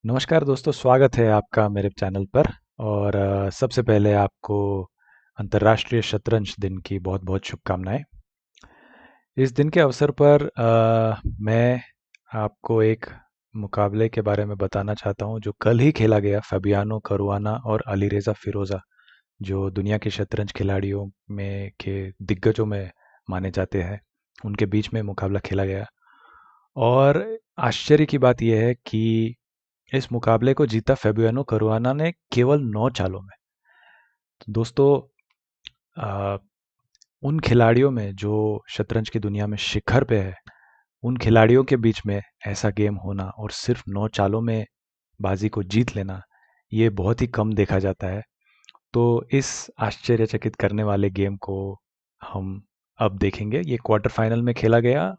नमस्कार दोस्तों, स्वागत है आपका मेरे चैनल पर। और सबसे पहले आपको अंतर्राष्ट्रीय शतरंज दिन की बहुत बहुत शुभकामनाएं। इस दिन के अवसर पर मैं आपको एक मुकाबले के बारे में बताना चाहता हूं जो कल ही खेला गया। फैबियानो करुआना और अलीरेज़ा फिरोज़ा, जो दुनिया के शतरंज खिलाड़ियों में के दिग्गजों में माने जाते हैं, उनके बीच में मुकाबला खेला गया। और आश्चर्य की बात यह है कि इस मुकाबले को जीता फैबियानो करुआना ने केवल 9 चालों में। तो दोस्तों, आ, उन खिलाड़ियों में जो शतरंज की दुनिया में शिखर पे है, उन खिलाड़ियों के बीच में ऐसा गेम होना और सिर्फ 9 चालों में बाजी को जीत लेना, ये बहुत ही कम देखा जाता है। तो इस आश्चर्यचकित करने वाले गेम को हम अब देखेंगे। ये क्वार्टर फाइनल में खेला गया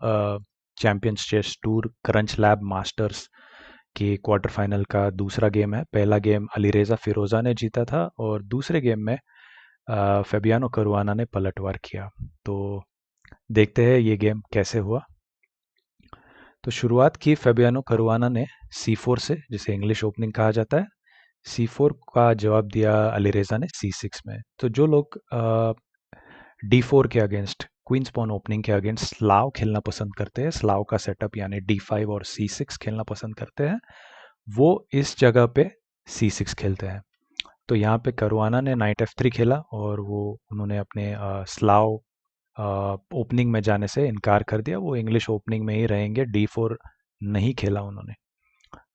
champions chess tour crunch lab masters के क्वार्टर फाइनल का दूसरा गेम है। पहला गेम अलीरेज़ा फिरोज़ा ने जीता था और दूसरे गेम में फेबियानो करुआना ने पलटवार किया। तो देखते हैं ये गेम कैसे हुआ। तो शुरुआत की फेबियानो करुआना ने C4 से, जिसे इंग्लिश ओपनिंग कहा जाता है। C4 का जवाब दिया अलीरेज़ा ने C6 में। तो जो लोग D4 के अगेंस्ट, क्वींस पॉन ओपनिंग के अगेंस्ट स्लाव खेलना पसंद करते हैं, स्लाव का सेटअप यानी D5 और C6 खेलना पसंद करते हैं, वो इस जगह पे C6 खेलते हैं। तो यहाँ पे करुआना ने नाइट F3 खेला और उन्होंने अपने स्लाव ओपनिंग में जाने से इनकार कर दिया। वो इंग्लिश ओपनिंग में ही रहेंगे, D4 नहीं खेला उन्होंने।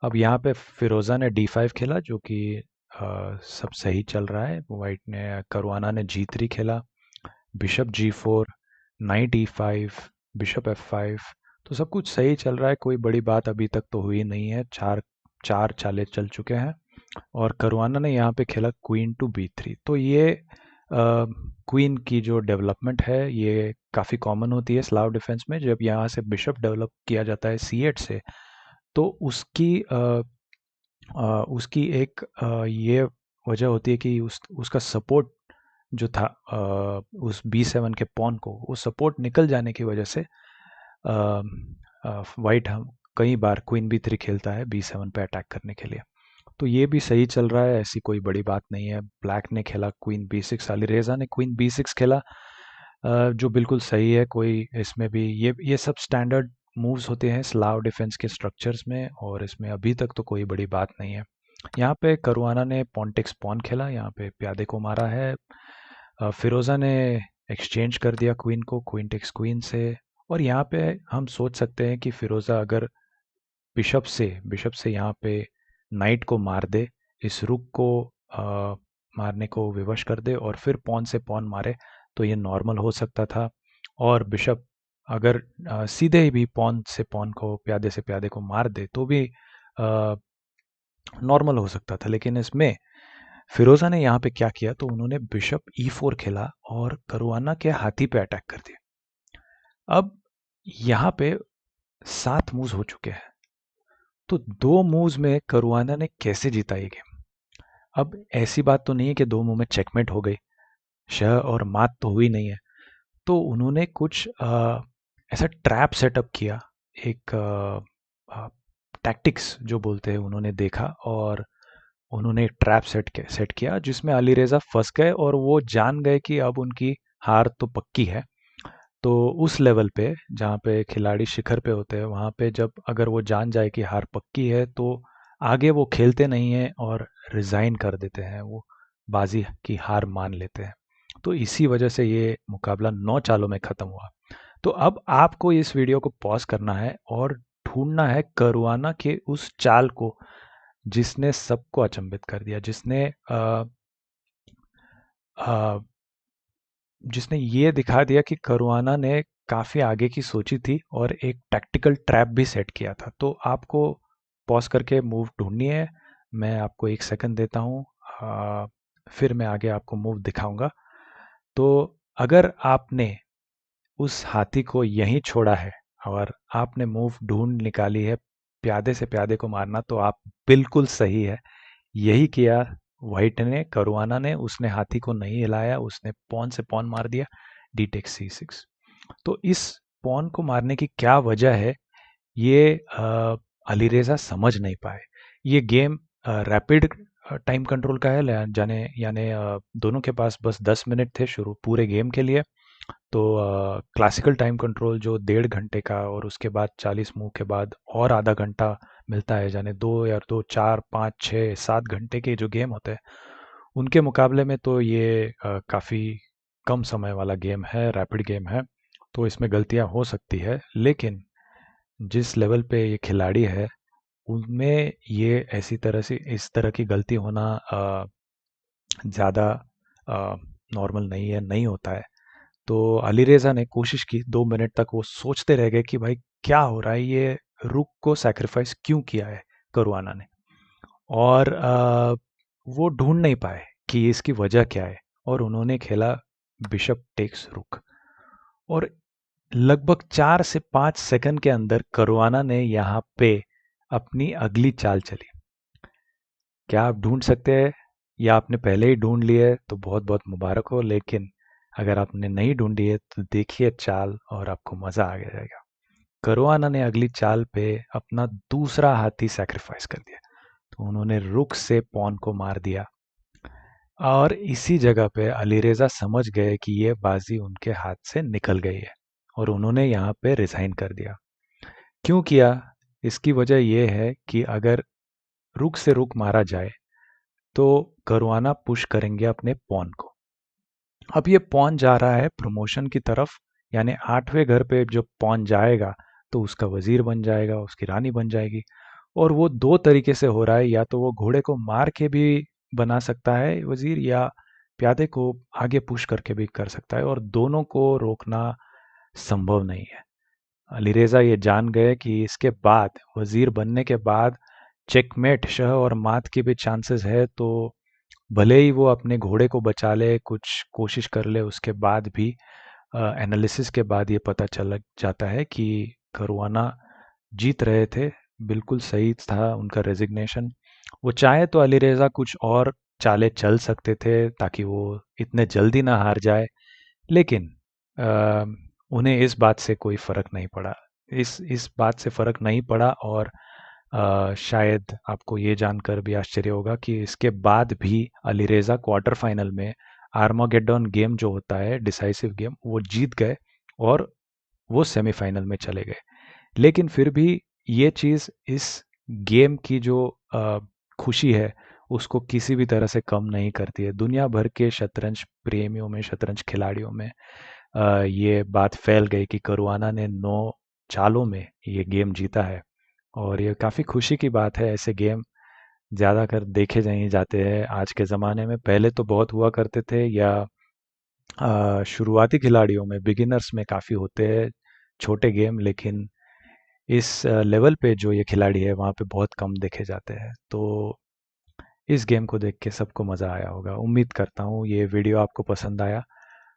अब यहाँ पे फिरोज़ा ने D5 खेला, जो कि सब सही चल रहा है। वाइट ने, करुआना ने G3 खेला, bishop G4, night E5, bishop F5। तो सब कुछ सही चल रहा है, कोई बड़ी बात अभी तक तो हुई नहीं है। चार चार चालें चल चुके हैं और करुआना ने यहाँ पे खेला क्वीन टू B3। तो ये क्वीन की जो डेवलपमेंट है, ये काफ़ी कॉमन होती है स्लाव डिफेंस में। जब यहाँ से बिशप डेवलप किया जाता है C8 से, तो उसकी एक ये वजह होती है कि उसका सपोर्ट जो था, उस B7 के पॉन को, वो सपोर्ट निकल जाने की वजह से वाइट हम कई बार क्वीन B3 खेलता है B7 पे अटैक करने के लिए। तो ये भी सही चल रहा है, ऐसी कोई बड़ी बात नहीं है। ब्लैक ने खेला क्वीन B6, अलीरेज़ा ने क्वीन B6 खेला, जो बिल्कुल सही है। कोई इसमें भी ये सब स्टैंडर्ड मूव्स होते हैं स्लाव डिफेंस के स्ट्रक्चर्स में, और इसमें अभी तक तो कोई बड़ी बात नहीं है। यहाँ पे करुआना ने पॉन्टेक्स पॉन खेला, यहाँ पे प्यादे को मारा है। फिरोज़ा ने एक्सचेंज कर दिया क्वीन को, क्वीन टेक्स क्वीन से। और यहाँ पे हम सोच सकते हैं कि फिरोज़ा अगर बिशप से यहाँ पे नाइट को मार दे, इस रुक को मारने को विवश कर दे और फिर पॉन से पॉन मारे, तो ये नॉर्मल हो सकता था। और बिशप अगर सीधे ही भी पॉन से पॉन को, प्यादे से प्यादे को मार दे, तो भी नॉर्मल हो सकता था। लेकिन इसमें फिरोज़ा ने यहाँ पे क्या किया, तो उन्होंने बिशप E4 खेला और करुआना के हाथी पे अटैक कर दिया। अब यहाँ पे 7 मूव्स हो चुके हैं, तो 2 मूव्स में करुआना ने कैसे जीता ये गेम। अब ऐसी बात तो नहीं है कि 2 मूव में चेकमेट हो गई, शह और मात तो हुई नहीं है। तो उन्होंने कुछ ऐसा ट्रैप सेटअप किया, एक टैक्टिक्स जो बोलते हैं, उन्होंने देखा और उन्होंने एक ट्रैप सेट किया जिसमें अलीरेज़ा फंस गए और वो जान गए कि अब उनकी हार तो पक्की है। तो उस लेवल पे, जहाँ पे खिलाड़ी शिखर पे होते हैं, वहाँ पे जब अगर वो जान जाए कि हार पक्की है, तो आगे वो खेलते नहीं हैं और रिज़ाइन कर देते हैं, वो बाजी की हार मान लेते हैं। तो इसी वजह से ये मुकाबला 9 चालों में ख़त्म हुआ। तो अब आपको इस वीडियो को पॉज करना है और ढूंढना है करुआना के उस चाल को जिसने सबको अचंभित कर दिया, आ, जिसने ये दिखा दिया कि करुआना ने काफ़ी आगे की सोची थी और एक टैक्टिकल ट्रैप भी सेट किया था। तो आपको पॉज करके मूव ढूंढनी है। मैं आपको 1 सेकंड देता हूँ, फिर मैं आगे आपको मूव दिखाऊंगा। तो अगर आपने उस हाथी को यहीं छोड़ा है और आपने मूव ढूंढ निकाली है प्यादे से प्यादे को मारना, तो आप बिल्कुल सही है। यही किया व्हाइट ने, करुआना ने। उसने हाथी को नहीं हिलाया, उसने पॉन से पॉन मार दिया, डी टेक C6। तो इस पॉन को मारने की क्या वजह है, ये अलीरेज़ा समझ नहीं पाए। ये गेम रैपिड टाइम कंट्रोल का है, जाने यानी दोनों के पास बस 10 मिनट थे शुरू पूरे गेम के लिए। तो क्लासिकल टाइम कंट्रोल जो 1.5 घंटे का, और उसके बाद 40 मूव के बाद और आधा घंटा मिलता है, जाने 2 4 5 6 7 घंटे के जो गेम होते हैं उनके मुकाबले में तो ये काफ़ी कम समय वाला गेम है, रैपिड गेम है। तो इसमें गलतियां हो सकती है, लेकिन जिस लेवल पे ये खिलाड़ी है उनमें ये ऐसी तरह से इस तरह की गलती होना ज़्यादा नॉर्मल नहीं है, नहीं होता है। तो अलीरेज़ा ने कोशिश की, 2 मिनट तक वो सोचते रह गए कि भाई क्या हो रहा है, ये रुक को सैक्रिफाइस क्यों किया है करुआना ने। और वो ढूंढ नहीं पाए कि इसकी वजह क्या है, और उन्होंने खेला बिशप टेक्स रुक। और लगभग 4 से 5 सेकंड के अंदर करुआना ने यहाँ पे अपनी अगली चाल चली। क्या आप ढूंढ सकते हैं, या आपने पहले ही ढूंढ लिए तो बहुत बहुत मुबारक हो, लेकिन अगर आपने नहीं ढूंढी है तो देखिए चाल और आपको मज़ा आ जाएगा। करुआना ने अगली चाल पे अपना दूसरा हाथी सैक्रिफाइस कर दिया। तो उन्होंने रुक से पॉन को मार दिया, और इसी जगह पे अलीरेजा समझ गए कि ये बाजी उनके हाथ से निकल गई है, और उन्होंने यहाँ पे रिजाइन कर दिया। क्यों किया? इसकी वजह यह है कि अगर रुक से रुक मारा जाए तो करुआना पुश करेंगे अपने पॉन को। अब ये पॉन जा रहा है प्रमोशन की तरफ, यानी 8वें घर पे जो पॉन जाएगा तो उसका वजीर बन जाएगा, उसकी रानी बन जाएगी। और वो दो तरीके से हो रहा है, या तो वो घोड़े को मार के भी बना सकता है वजीर, या प्यादे को आगे पुश करके भी कर सकता है, और दोनों को रोकना संभव नहीं है। अलीरेजा ये जान गए कि इसके बाद वजीर बनने के बाद चेकमेट, शह और मात की भी चांसेस है। तो भले ही वो अपने घोड़े को बचा ले, कुछ कोशिश कर ले, उसके बाद भी एनालिसिस के बाद ये पता चल जाता है कि करुआना जीत रहे थे। बिल्कुल सही था उनका रेजिग्नेशन। वो चाहे तो अलीरेजा कुछ और चालें चल सकते थे ताकि वो इतने जल्दी ना हार जाए, लेकिन अ, उन्हें इस बात से कोई फ़र्क नहीं पड़ा। इस बात से फ़र्क नहीं पड़ा, और शायद आपको ये जानकर भी आश्चर्य होगा कि इसके बाद भी अलीरेजा क्वार्टर फाइनल में आर्मागेडोन गेम जो होता है डिसाइसिव गेम, वो जीत गए, और वो सेमीफाइनल में चले गए। लेकिन फिर भी ये चीज़ इस गेम की जो खुशी है उसको किसी भी तरह से कम नहीं करती है। दुनिया भर के शतरंज प्रेमियों में, शतरंज खिलाड़ियों में ये बात फैल गई कि करुआना ने 9 चालों में ये गेम जीता है। और ये काफ़ी खुशी की बात है। ऐसे गेम ज़्यादातर देखे नहीं जाते हैं आज के ज़माने में। पहले तो बहुत हुआ करते थे, या शुरुआती खिलाड़ियों में, बिगिनर्स में काफ़ी होते हैं छोटे गेम, लेकिन इस लेवल पे जो ये खिलाड़ी है वहाँ पे बहुत कम देखे जाते हैं। तो इस गेम को देख के सबको मज़ा आया होगा। उम्मीद करता हूँ ये वीडियो आपको पसंद आया।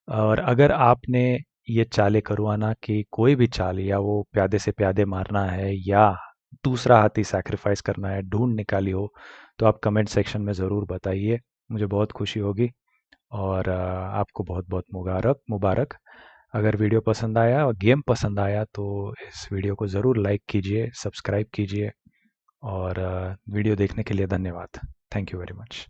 और अगर आपने ये चालें करुआना की कोई भी चाल, या वो प्यादे से प्यादे मारना है या दूसरा हाथी सैक्रिफाइस करना है, ढूंढ निकाली हो, तो आप कमेंट सेक्शन में ज़रूर बताइए, मुझे बहुत खुशी होगी। और आपको बहुत बहुत मुबारक मुबारक। अगर वीडियो पसंद आया और गेम पसंद आया तो इस वीडियो को ज़रूर लाइक कीजिए, सब्सक्राइब कीजिए, और वीडियो देखने के लिए धन्यवाद। Thank you very much.